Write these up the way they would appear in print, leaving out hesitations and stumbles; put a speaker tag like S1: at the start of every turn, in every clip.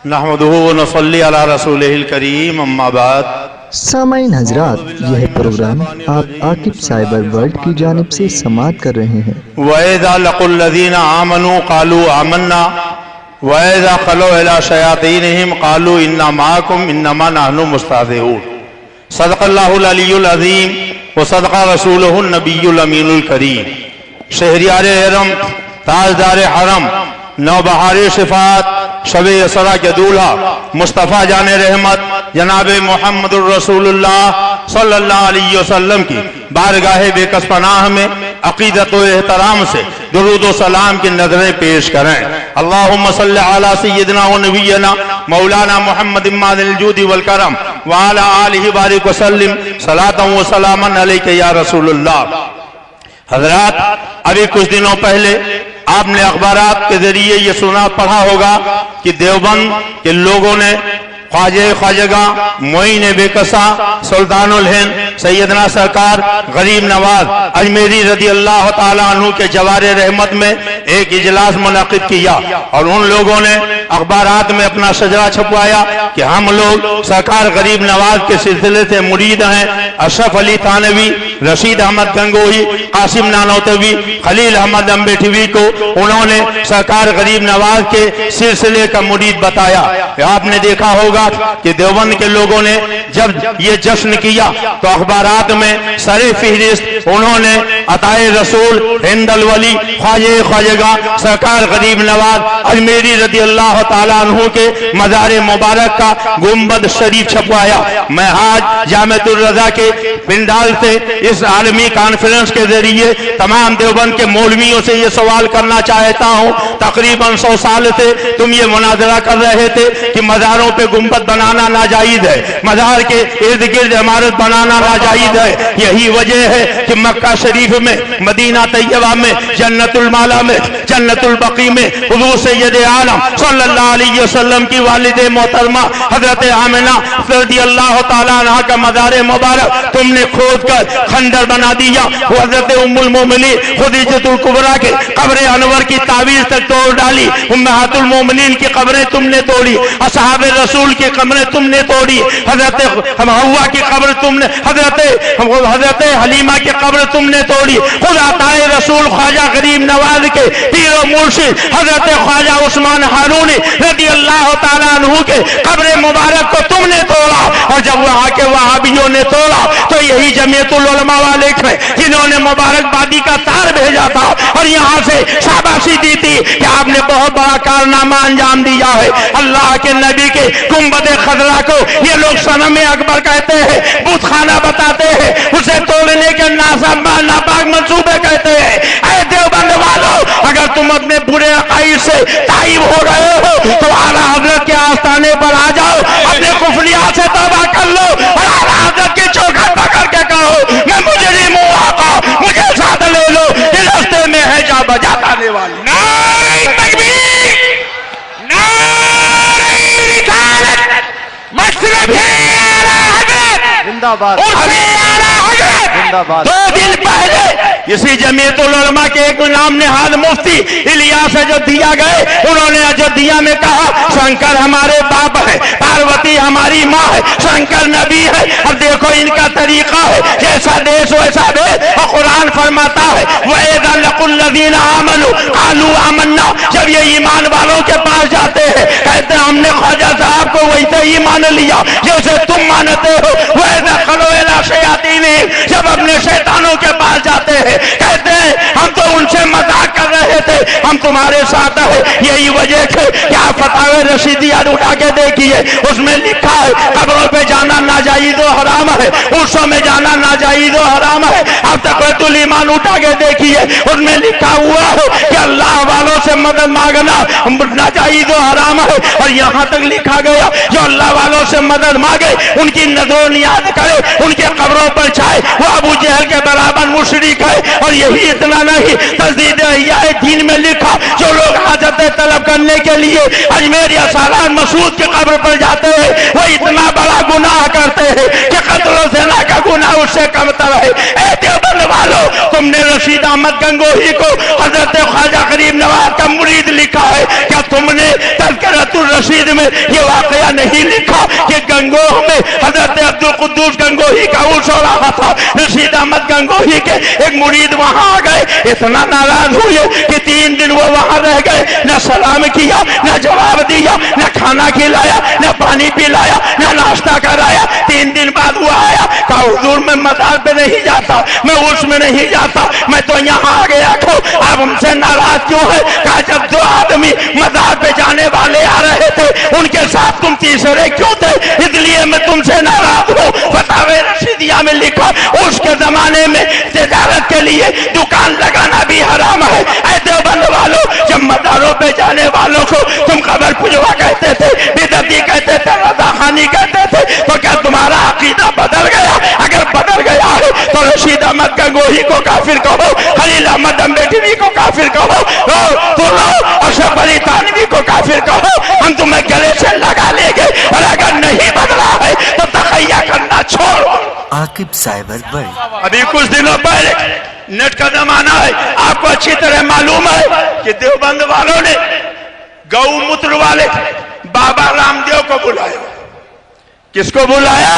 S1: नहमदुहु व नसल्ली अला रसूलिहिल करीम अम्मा बाद।
S2: सामाइन हजरात, यह प्रोग्राम आप आकिब साइबर वर्ल्ड की जानिब से समाअत कर रहे हैं।
S1: वइज़ा लक़ुल लज़ीना आमनू क़ालू आमन्ना वइज़ा ख़लू इला शयातीनिहिम क़ालू इन्ना माअकुम इन्नमा नहनु मुस्तहज़िऊन। सदक़ल्लाहुल अलियुल अज़ीम व सदक़ा रसूलुहुन नबियुल अमीनुल करीम। शहरियारे हरम, ताजदारे हरम, नौबहारे सिफात, शबे यसरा के दूल्हा, मुस्तफ़ा जाने रहमत जनाब मोहम्मदुर रसूलुल्लाह सल्लल्लाहु अलैहि वसल्लम की बारगाहे बेकस पनाह में अक़ीदत व एहतराम से दुरूद व सलाम की नजरें पेश करें। अल्लाहुम्मा सल्लि अला सय्यिदिना व नबिय्यिना मौलाना मुहम्मद इमानिल जूदी वल करम व अला आलिहि बारिक व सल्लिम सलातन व सलामन अलैका या रसूलुल्लाह। हजरात, अभी कुछ दिनों पहले आपने अखबारात के जरिए ये सुना पढ़ा होगा कि देवबंद के लोगों ने ख्वाजा मोइन बेकसा सुल्तानुल हिंद सैयदना सरकार गरीब नवाज अजमेरी रदी अल्लाह ताला अन्हु के जवारे रहमत में एक इजलास मुनक़िद किया और उन लोगों ने अखबारात में अपना शजरा छपवाया कि हम लोग सरकार गरीब नवाज के सिलसिले से मुरीद हैं। अशरफ अली थानवी, रशीद अहमद गंगोही, कासिम नानोतवी, खलील अहमद अम्बेठवी को उन्होंने सरकार गरीब नवाज के सिलसिले का मुरीद बताया। आपने देखा होगा कि देवबंद के लोगों ने जब ये जश्न किया तो अखबारात में सरे फहरिस्त उन्होंने अताए रसूल हिंदल वली ख्वाजा सरकार गरीब नवाज अजमेरी रदी अल्लाह ताला अन्हु के मज़ार मुबारक का गुंबद शरीफ छपवाया। मैं आज जामिअतुर रज़ा के पिंडाल से इस आलमी कॉन्फ्रेंस के जरिए तमाम देवबंद के मौलवियों से ये सवाल करना चाहता हूँ। तकरीबन 100 साल से तुम ये मुनाजरा कर रहे थे कि मज़ारों पे गुंबद बनाना नाजायज है, मज़ार के इर्द गिर्द इमारत बनाना नाजायज है। यही वजह है कि मक्का शरीफ में, मदीना तैयबा में, जन्नतुल माला में, जन्नतुल बकी में हुज़ूर सय्यद आलम सल्लल्लाहु अलैहि वसल्लम की वालिदे मोहतरमा हजरत आमिना रज़ी अल्लाह ताला अन्हा का मज़ार मुबारक तुमने खोद कर खंडर बना दिया। हजरत उम्मुल मोमिनीन खुदीजतुल कुबरा के कब्र अनवर की तावीज़ तक तोड़ डाली। उम्महातुल मोमिनीन की कब्रें तुमने तोड़ी, असहाब रसूल की कब्रें तुमने तोड़ी, हजरत हवा की कब्र तुमने, हजरत हलीमा की कब्र तुमने तोड़ी। खुद अताए रसूल ख्वाजा गरीब नवाज के पीर व मुर्शिद हजरत ख्वाजा उस्मान हारूनी रदी अल्लाह ताला अन्हु के कब्र मुबारक को तुमने तोड़ा। और जब वहां के वहाबियों ने तोड़ा तो यही जमीयतुल उलमा वाले थे जिन्होंने मुबारकबादी का तार भेजा था और यहाँ से शाबाशी दी थी कि आपने बहुत बड़ा कारनामा अंजाम दिया है। अल्लाह के नबी के गुंबद खजरा को ये लोग सनम अकबर कहते हैं, बुत खाना बताते हैं, उसे तोड़ने के नापाक मंसूबे कहते हैं। ऐ देवबंद वालों, अगर तुम अपने बुरे अकाईद से ताइब हो रहे हो तो आला हजरत के आस्थाने पर आ जाओ, अपने कुफरियात से तौबा कर लो और आला हजरत की चौखट पकड़ के कहो मैं मुजरिम हूं, आका मुझे साथ ले लो, इस रास्ते में है जा बजा पाने वाली। नारे तकबीर, नारे रिसालत, मशरफ आला हजरत जिंदाबाद, जिंदाबाद। 2 दिन पहले इसी जमीयतुल उलमा के एक नाम नेहाद मुफ्ती इलियास अयोध्या गए। उन्होंने अयोध्या में कहा शंकर हमारे बाप है, पार्वती हमारी माँ है, शंकर नबी है। अब देखो इनका तरीका है, जैसा देश वैसा भेद। और कुरान फरमाता है वइज़ा लक़ुल लज़ीना आमनू क़ालू आमन्ना, जब ये ईमान वालों के पास जाते हैं कहते हैं हमने ख्वाजा साहब को वैसे ही मान लिया जैसे तुम मानते हो। वइज़ा ख़लू इला शयातीनिहिम, जब अपने शैतानों के पास जाते हैं कहते हैं हम तो उनसे मजाक कर रहे थे, हम तुम्हारे साथ है। यही वजह है कि आप फतावे रशीदिया उठा के देखिए, उसमें लिखा है कब्रों पे जाना नाजायज और हराम है, उर्सों में जाना नाजायज और हराम है। आप तक़वतुल ईमान उठा के देखिए, उसमें लिखा हुआ है कि अल्लाह वालों से मदद मांगना नाजायज और हराम है। और यहाँ तक लिखा गया जो अल्लाह वालों से मदद मांगे उनकी नजर नियाज करे, उनके कब्रों पर जाए, वो अबू जहल के बराबर मुशरिक है। और यही इतना नहीं, तस्दीद इह्याए दीन में लिखा जो लोग हाजत तलब करने के लिए अजमेर या सालान मसूद के कब्र पर जाते हैं वो इतना बड़ा गुनाह करते हैं कि कत्ल और ज़िना का गुनाह उससे कमतर है। ऐ देवबंद वालों, तुमने रशीद अहमद गंगोही को हजरत ख्वाजा गरीब नवाज का मुरीद लिखा है, क्या तुमने तज़किरतुर रशीद में ये वाकया नहीं लिखा कि गंगोह में हजरत अब्दुल कुद्दूस गंगोही का उर्स हो रहा था। रशीद अहमद गंगोही के एक मुरीद वहां आ गए, इतना नाराज हुए कि 3 दिन वो वहां रह गए, न सलाम किया, न जवाब दिया, न खाना खिलाया, न पानी पिलाया, न नाश्ता कराया। 3 दिन बाद वो आया, कहा हुजूर मैं मजार पे नहीं जाता, मैं उर्स में नहीं जाता, मैं तो यहाँ आ गया था, आप हमसे नाराज क्यों है? कहा जब 2 आदमी मजार पे जाने वाले आ रहे थे उनके साथ तुम तीसरे क्यों थे, इसलिए मैं तुमसे नाराज हूँ। फतावे रशीदिया में लिखा उसके जमाने में तिजारत के लिए दुकान लगाना भी हराम है। ऐ देवबंद वालों, जब मजारों पे जाने वालों को तुम कब्र पुजवा कहते थे, बिदअती कहते थे, रज़ाखानी कहते थे, तो क्या तुम्हारा अकीदा बदल गया? अगर बदल गया है तो रशीद अहमद गंगोही को काफिर कहो, खलील अहमद अम्बेडकरी को काफिर कहो, अशरफ अली थानवी को काफिर कहो, हम तुम्हें गले से लगा लेंगे। और अगर नहीं बदला है तो तखय्या करना छोड़ो।
S2: Aqib cyber world.
S1: अभी कुछ दिनों पहले नेट का जमाना है, आपको अच्छी तरह मालूम है कि देवबंद वालों ने गौमूत्र वाले बाबा रामदेव को बुलाया। किसको बुलाया?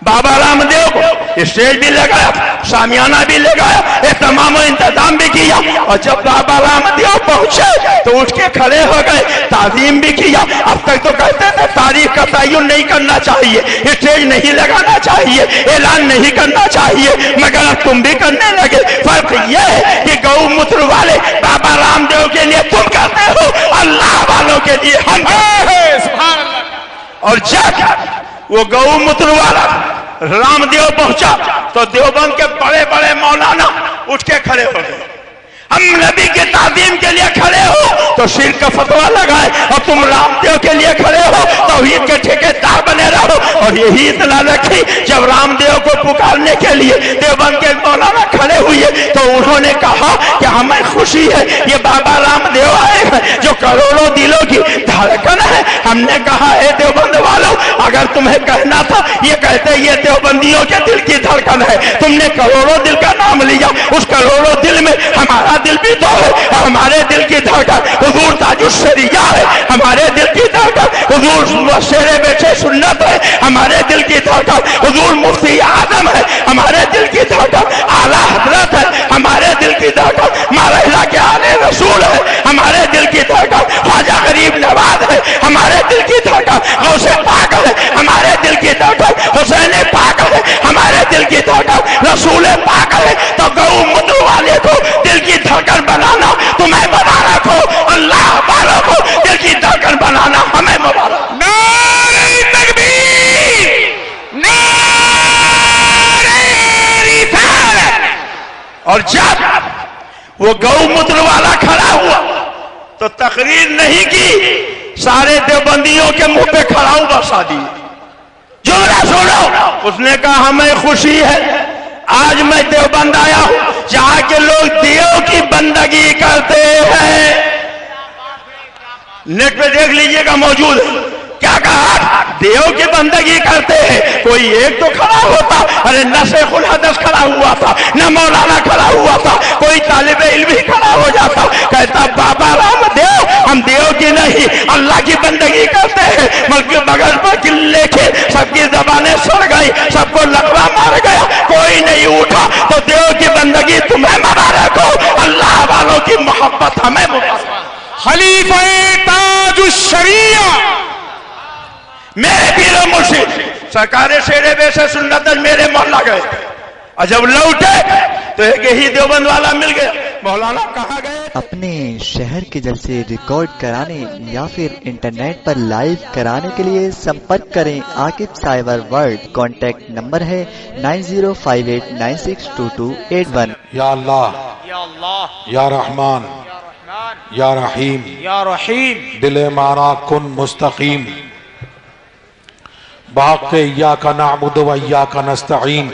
S1: बाबा रामदेव को। स्टेज भी लगाया, सामियाना भी लगाया, ये तमाम इंतजाम भी किया। और जब बाबा रामदेव पहुंचे तो उठ के खड़े हो गए, ताजीम भी किया। अब तक तो कहते थे तारीख का तयन नहीं करना चाहिए, स्टेज नहीं लगाना चाहिए, ऐलान नहीं करना चाहिए, मगर अब तुम भी करने लगे। फर्क यह है कि गौमूत्र वाले बाबा रामदेव के लिए तुम करते हो, अल्लाह वालों के लिए हम। और जब वो गौमूत्र वाला रामदेव पहुंचा तो देवबंद के बड़े बड़े मौलाना उठ के खड़े हो गए। हम नबी के ताज़ीम के लिए खड़े हो तो शिर्क का फतवा लगाए, और तुम रामदेव के लिए खड़े हो तौहीद के ठेकेदार बने रहो। और यही इत्तला रखी, जब रामदेव को पुकारने के लिए देवबंद के मौलाना खड़े हुए तो उन्होंने कहा कि हमें खुशी है ये बाबा रामदेव आए हैं जो करोड़ों दिलों की धड़कन है। हमने कहा है देवबंद वालों, अगर तुम्हें कहना था ये कहते ये देवबंदियों के दिल की धड़कन है, तुमने करोड़ों दिल का नाम लिया, उस करोड़ों दिल में हमारा दिल भी तो है। हमारे दिल की धड़कन हुजूर ताजुश्शरिया है, हमारे दिल की धड़कन हुजूर शेरे बेचे सुन्नत है, हमारे दिल की धड़कन हुजूर मुफ्ती आजम है, हमारे दिल की धड़कन आला हजरत है, हमारे दिल की धड़कन मारहिला के आले रसूल है, हमारे दिल की धड़कन ख्वाजा गरीब नवाज है, हमारे दिल की धड़कन गौसे पाक है, हमारे दिल की धड़कन हुसैन पाक है, हमारे दिल की धड़कन रसूल पाक है। तो गौमूत्र वाले को दिल की धड़कन बनाना तुम्हें मुबारक हो, अल्लाह वालों को दिल की धड़कन बनाना हमें मुबारक। नारे तकबीर, नारे रिसालत। और जब वो गौमूत्र वाला खड़ा हुआ तो तकरीर नहीं की, सारे देवबंदियों के मुंह पे खड़ाऊ बसा दी। जो ना सुनो, उसने कहा हमें खुशी है आज मैं देवबंद आया हूं जहां के लोग देव की बंदगी करते हैं। नेट पे देख लीजिएगा, मौजूद है। क्या कहा? देव की बंदगी करते हैं। कोई एक तो खड़ा होता, अरे न शेखुल हदीस खड़ा हुआ था, न मौलाना खड़ा हुआ था, कोई तालिब इल्म ही खड़ा हो जाता, कहता बाबा रामदेव हम देव की नहीं अल्लाह की बंदगी करते हैं। बल्कि बगल पर किले के सबकी जबानें सड़ गई, सबको लकवा मार गया, कोई नहीं उठा। तो देव की बंदगी तुम्हें मुबारक हो, अल्लाह वालों की मोहब्बत हमें मुबारक।
S3: खलीफे ताजुश्शरिया
S1: मेरे पीर मुर्शिद सरकार शेरे बेसे सुन्नत मेरे मोहल्ला गए, और जब लौटे तो एक ही देवबंद वाला मिल गया। मौलाना कहाँ गए?
S2: अपने शहर के जलसे रिकॉर्ड कराने या फिर इंटरनेट पर लाइव कराने के लिए संपर्क करें Aqib cyber world. Contact number है 9058962281।
S3: या अल्लाह, या रहमान, या रहीम,
S4: या रहीम,
S3: दिल मारा कुन मुस्तकीम, बाक़े इय्याका नअबुदु व इय्याका नस्तईन।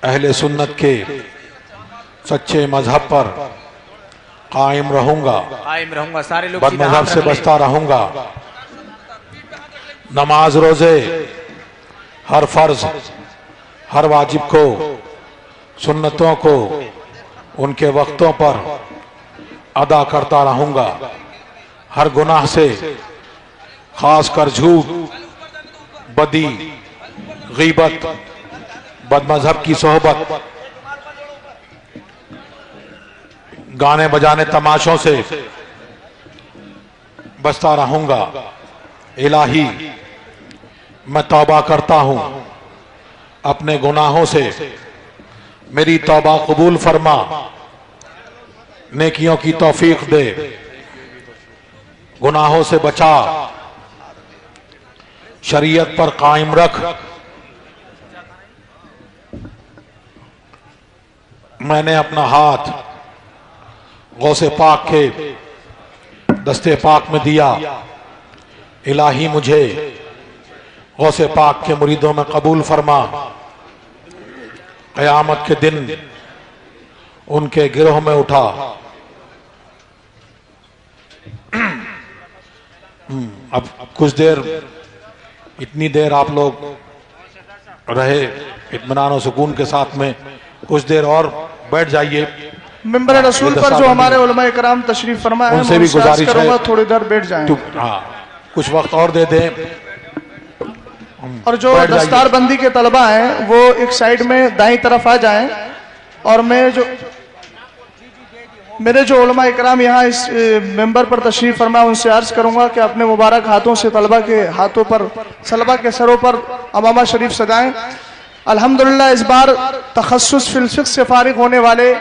S3: अहले सुन्नत के सच्चे मजहब पर कायम रहूंगा,
S4: सारे लोग
S3: बदमजहब से बचता रहूंगा। नमाज रोजे हर फर्ज हर वाजिब को, सुन्नतों को उनके वक्तों पर अदा करता रहूंगा। हर गुनाह से खास कर झूठ, बदी, गीबत, बदमजहब की सोहबत, गाने बजाने तमाशों से बचता रहूंगा। इलाही, मैं तौबा करता हूं अपने गुनाहों से, मेरी तौबा कबूल फरमा, नेकियों की तौफीक दे, गुनाहों से बचा, शरीयत पर कायम रख। मैंने अपना हाथ गौसे पाक के दस्ते पाक में दिया। इलाही, मुझे गौसे पाक के मुरीदों में कबूल फरमा। क़यामत के दिन उनके गिरोह में उठा। अब कुछ देर, इतनी देर आप लोग रहे इत्मीनान और सुकून के साथ में, कुछ देर और बैठ जाइए।
S5: मिंबर रसूल पर जो हमारे उलमा इकराम तशरीफ फरमा है,
S3: उनसे भी गुजारिश है
S5: थोड़ी देर बैठ जाएं।
S3: हाँ, कुछ वक्त और दे दें।
S5: और जो दस्तार बंदी के तलबा हैं वो एक साइड में दाईं तरफ आ जाएं। और मेरे जो उलमा इकराम यहाँ इस मेंबर पर तशरीफ फरमा, उनसे अर्ज करूंगा कि अपने मुबारक हाथों से तलबा के हाथों पर, तलबा के सरों पर अमामा शरीफ सजाएं। अल्हम्दुलिल्लाह इस बार तखस्सुस फिल फिक्र से फारिग होने वाले